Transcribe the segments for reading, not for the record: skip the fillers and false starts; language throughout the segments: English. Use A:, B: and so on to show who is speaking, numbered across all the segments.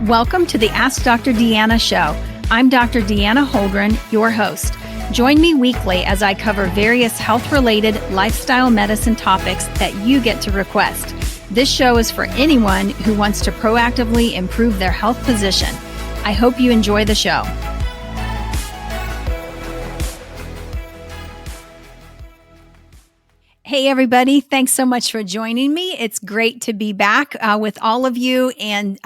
A: Welcome to the Ask Dr. Deanna show. I'm Dr. Deanna Holgren, your host. Join me weekly as I cover various health-related lifestyle medicine topics that you get to request. This show is for anyone who wants to proactively improve their health position. I hope you enjoy the show. Hey, everybody. Thanks so much for joining me. It's great to be back with all of you and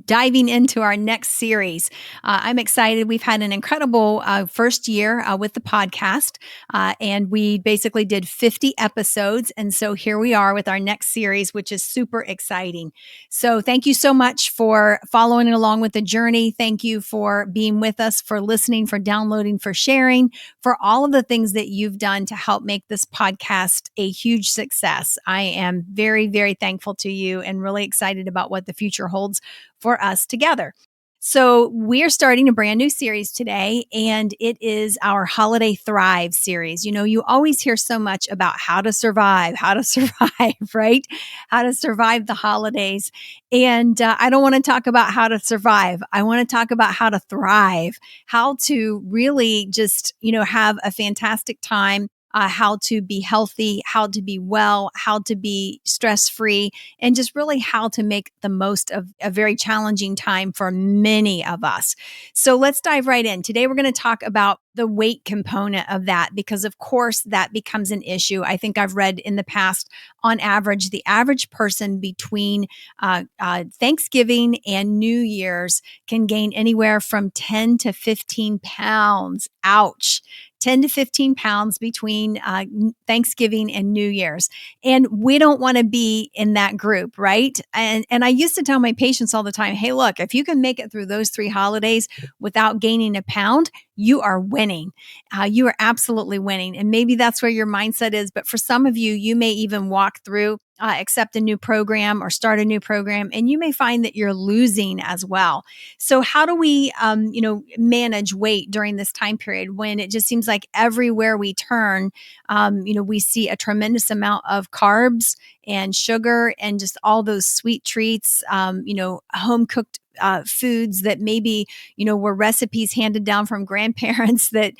A: diving into our next series. I'm excited. We've had an incredible first year with the podcast, and we basically did 50 episodes. And so here we are with our next series, which is super exciting. So thank you so much for following along with the journey. Thank you for being with us, for listening, for downloading, for sharing, for all of the things that you've done to help make this podcast a huge success. I am very, very thankful to you and really excited about what the future holds for us together. So we are starting a brand new series today, and it is our Holiday Thrive series. You know, you always hear so much about how to survive, right? How to survive the holidays. And I don't want to talk about how to survive. I want to talk about how to thrive, how to really just, have a fantastic time. How to be healthy, how to be well, how to be stress-free, and just really how to make the most of a very challenging time for many of us. So let's dive right in. Today, we're going to talk about the weight component of that, because of course that becomes an issue. I think I've read in the past, on average, the average person between Thanksgiving and New Year's can gain anywhere from 10 to 15 pounds. Ouch. 10 to 15 pounds between Thanksgiving and New Year's. And we don't want to be in that group, right? And I used to tell my patients all the time, hey, look, if you can make it through those 3 holidays without gaining a pound, you are winning. You are absolutely winning. And maybe that's where your mindset is. But for some of you, you may even walk through, accept a new program or start a new program, and you may find that you're losing as well. So how do we, manage weight during this time period when it just seems like everywhere we turn, we see a tremendous amount of carbs and sugar and just all those sweet treats, home cooked foods that maybe, were recipes handed down from grandparents that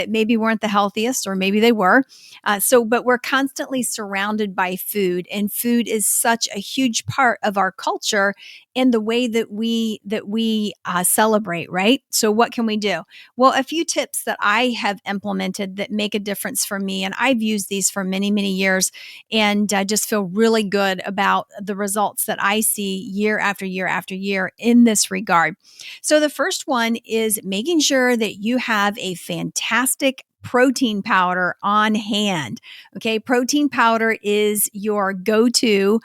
A: maybe weren't the healthiest, or maybe they were. But we're constantly surrounded by food, and food is such a huge part of our culture and the way that we celebrate, right? So what can we do? Well, a few tips that I have implemented that make a difference for me, and I've used these for many, many years, and I just feel really good about the results that I see year after year after year in this regard. So the first one is making sure that you have a fantastic protein powder on hand. Okay. Protein powder is your go-to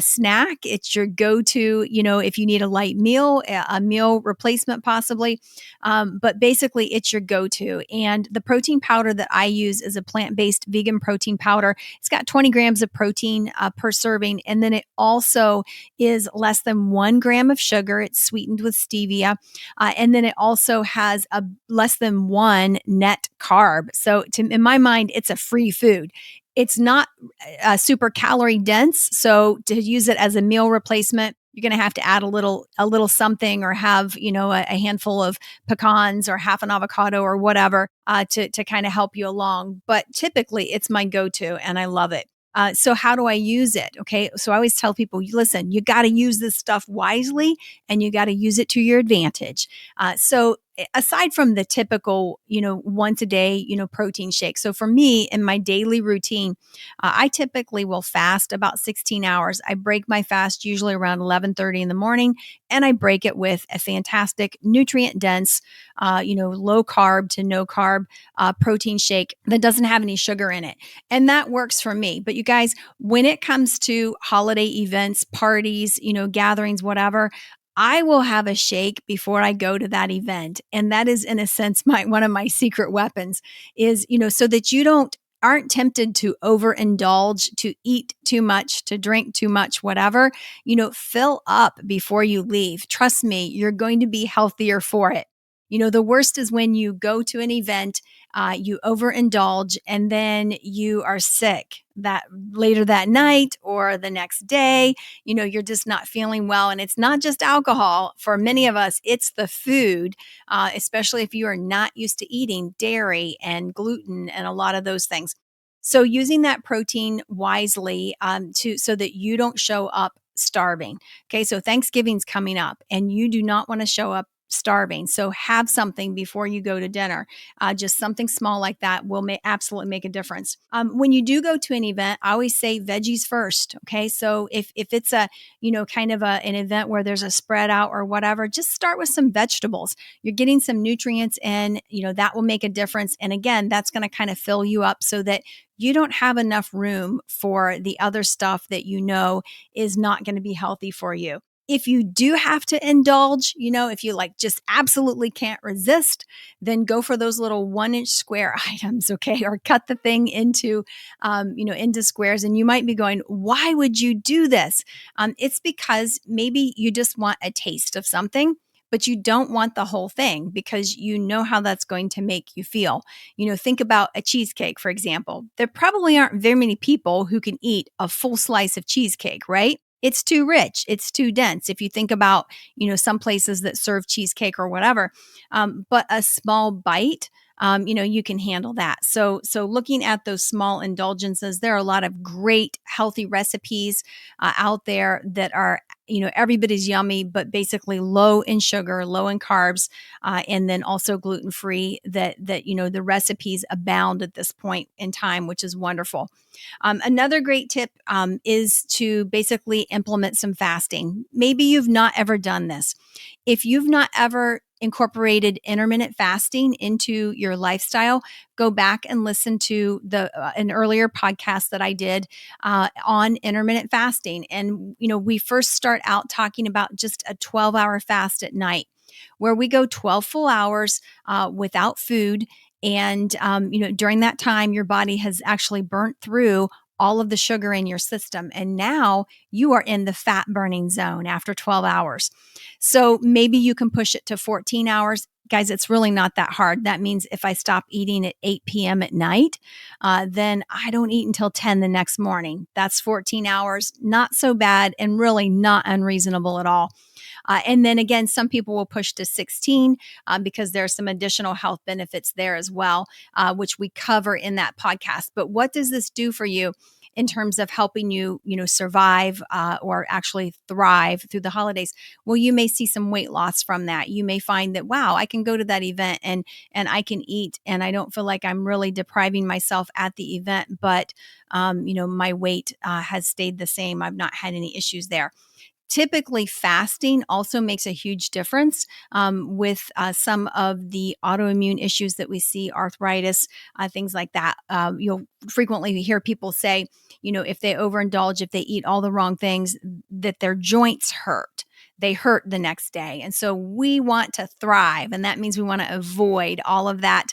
A: snack. It's your go-to, if you need a light meal, a meal replacement possibly. But basically it's your go-to. And the protein powder that I use is a plant-based vegan protein powder. It's got 20 grams of protein per serving. And then it also is less than 1 gram of sugar. It's sweetened with stevia. And then it also has a less than 1 net carb. So in my mind, it's a free food. It's not super calorie dense. So to use it as a meal replacement, you're going to have to add a little something, or have, a handful of pecans or half an avocado or whatever to kind of help you along. But typically it's my go-to and I love it. So how do I use it? Okay. So I always tell people, listen, you got to use this stuff wisely and you got to use it to your advantage. So aside from the typical, once a day, protein shake. So for me, in my daily routine, I typically will fast about 16 hours. I break my fast usually around 11:30 in the morning, and I break it with a fantastic nutrient dense, low carb to no carb protein shake that doesn't have any sugar in it. And that works for me. But you guys, when it comes to holiday events, parties, gatherings, whatever, I will have a shake before I go to that event. And that is, in a sense, one of my secret weapons is, so that you aren't tempted to overindulge, to eat too much, to drink too much, whatever, fill up before you leave. Trust me, you're going to be healthier for it. The worst is when you go to an event, you overindulge, and then you are sick that later that night or the next day. You're just not feeling well. And it's not just alcohol. For many of us, it's the food, especially if you are not used to eating dairy and gluten and a lot of those things. So using that protein wisely to so that you don't show up starving. Okay, so Thanksgiving's coming up, and you do not want to show up starving. So have something before you go to dinner. Just something small like that will absolutely make a difference. When you do go to an event, I always say veggies first. Okay, so if it's a kind of an event where there's a spread out or whatever, just start with some vegetables. You're getting some nutrients in. That will make a difference. And again, that's going to kind of fill you up so that you don't have enough room for the other stuff that is not going to be healthy for you. If you do have to indulge, if you like just absolutely can't resist, then go for those little 1-inch square items, okay? Or cut the thing into squares. And you might be going, why would you do this? It's because maybe you just want a taste of something, but you don't want the whole thing because you know how that's going to make you feel. Think about a cheesecake, for example. There probably aren't very many people who can eat a full slice of cheesecake, right? It's too rich. It's too dense. If you think about, some places that serve cheesecake or whatever, but a small bite, you can handle that. So looking at those small indulgences, there are a lot of great healthy recipes out there that are, everybody's yummy, but basically low in sugar, low in carbs, and then also gluten free. That the recipes abound at this point in time, which is wonderful. Another great tip is to basically implement some fasting. Maybe you've not ever done this. If you've not ever incorporated intermittent fasting into your lifestyle, go back and listen to an earlier podcast that I did on intermittent fasting. And we first start out talking about just a 12-hour fast at night, where we go 12 full hours without food. And during that time, your body has actually burnt through all of the sugar in your system. And now you are in the fat burning zone after 12 hours. So maybe you can push it to 14 hours. Guys, it's really not that hard. That means if I stop eating at 8 p.m. at night, then I don't eat until 10 the next morning. That's 14 hours. Not so bad and really not unreasonable at all. And then again, some people will push to 16 because there are some additional health benefits there as well, which we cover in that podcast. But what does this do for you in terms of helping you, survive or actually thrive through the holidays? Well, you may see some weight loss from that. You may find that, wow, I can go to that event and I can eat and I don't feel like I'm really depriving myself at the event, but my weight has stayed the same. I've not had any issues there. Typically, fasting also makes a huge difference with some of the autoimmune issues that we see, arthritis, things like that. You'll frequently hear people say, if they overindulge, if they eat all the wrong things, that their joints hurt. They hurt the next day. And so we want to thrive. And that means we want to avoid all of that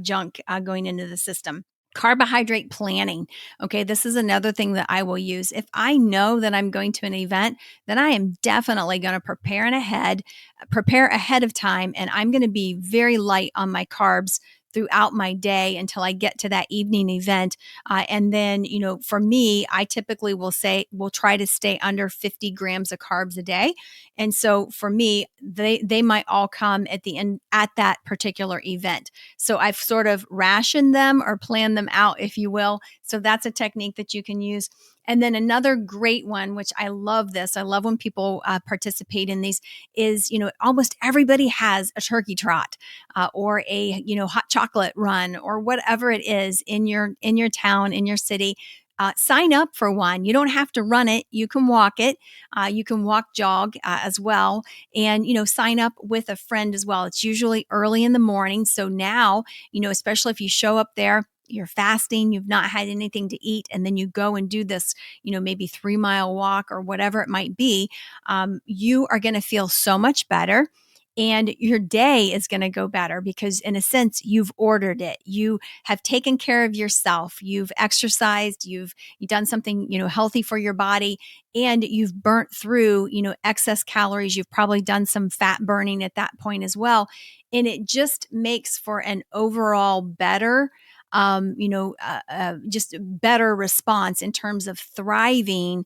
A: junk going into the system. Carbohydrate planning. Okay, this is another thing that I will use. If I know that I'm going to an event, then I am definitely going to prepare ahead of time, and I'm going to be very light on my carbs throughout my day until I get to that evening event. And then, for me, I typically will try to stay under 50 grams of carbs a day. And so for me, they might all come at the end at that particular event. So I've sort of rationed them or planned them out, if you will. So that's a technique that you can use. And then another great one, which I love this, I love when people participate in these, is, almost everybody has a turkey trot or a, hot chocolate run or whatever it is in your town, in your city. Sign up for one. You don't have to run it. You can walk it. You can jog as well. And, sign up with a friend as well. It's usually early in the morning. So now, especially if you show up there, you're fasting, you've not had anything to eat, and then you go and do this, maybe 3-mile walk or whatever it might be, you are going to feel so much better. and your day is going to go better because in a sense you've ordered it. You have taken care of yourself. You've exercised, you've done something, healthy for your body, and you've burnt through, excess calories. You've probably done some fat burning at that point as well. And it just makes for an overall better just better response in terms of thriving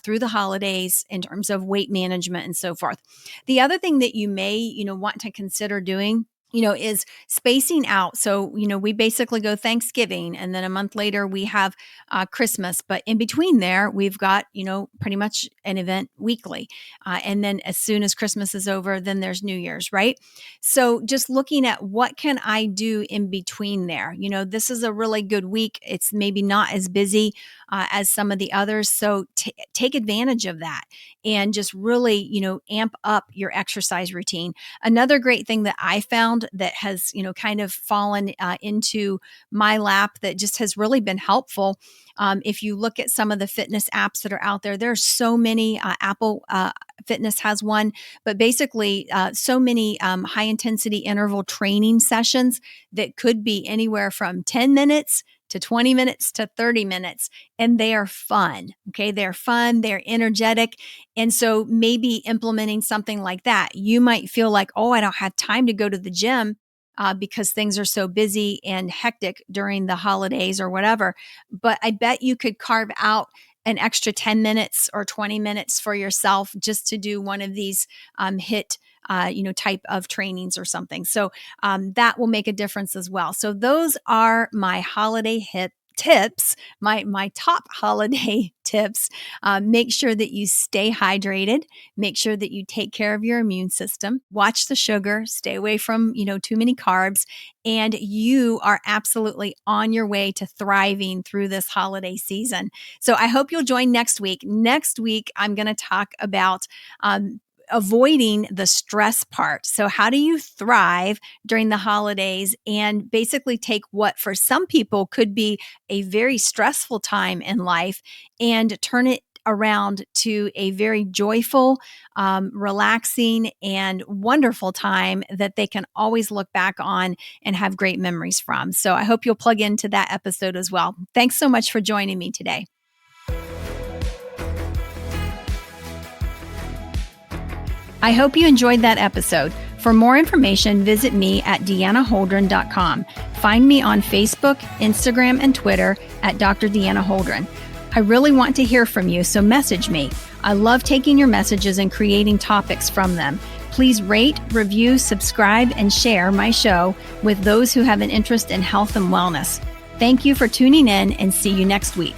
A: through the holidays, in terms of weight management and so forth. The other thing that you may, want to consider doing, is spacing out. So, we basically go Thanksgiving and then a month later we have Christmas. But in between there, we've got, pretty much an event weekly. And then as soon as Christmas is over, then there's New Year's, right? So just looking at what can I do in between there? This is a really good week. It's maybe not as busy as some of the others. So take advantage of that and just really, amp up your exercise routine. Another great thing that I found that has, kind of fallen into my lap that just has really been helpful. If you look at some of the fitness apps that are out there, there's so many. Apple Fitness has one, but basically so many high intensity interval training sessions that could be anywhere from 10 minutes to 20 minutes to 30 minutes. And they are fun. Okay. They're fun. They're energetic. And so maybe implementing something like that, you might feel like, oh, I don't have time to go to the gym because things are so busy and hectic during the holidays or whatever. But I bet you could carve out an extra 10 minutes or 20 minutes for yourself just to do one of these HIIT type of trainings or something. So that will make a difference as well. So those are my holiday HIIT tips, my top holiday tips. Make sure that you stay hydrated. Make sure that you take care of your immune system. Watch the sugar. Stay away from too many carbs. And you are absolutely on your way to thriving through this holiday season. So I hope you'll join next week. Next week, I'm going to talk about avoiding the stress part. So how do you thrive during the holidays and basically take what for some people could be a very stressful time in life and turn it around to a very joyful, relaxing, and wonderful time that they can always look back on and have great memories from. So I hope you'll plug into that episode as well. Thanks so much for joining me today. I hope you enjoyed that episode. For more information, visit me at deannaholdren.com. Find me on Facebook, Instagram, and Twitter at Dr. Deanna Holdren. I really want to hear from you, so message me. I love taking your messages and creating topics from them. Please rate, review, subscribe, and share my show with those who have an interest in health and wellness. Thank you for tuning in and see you next week.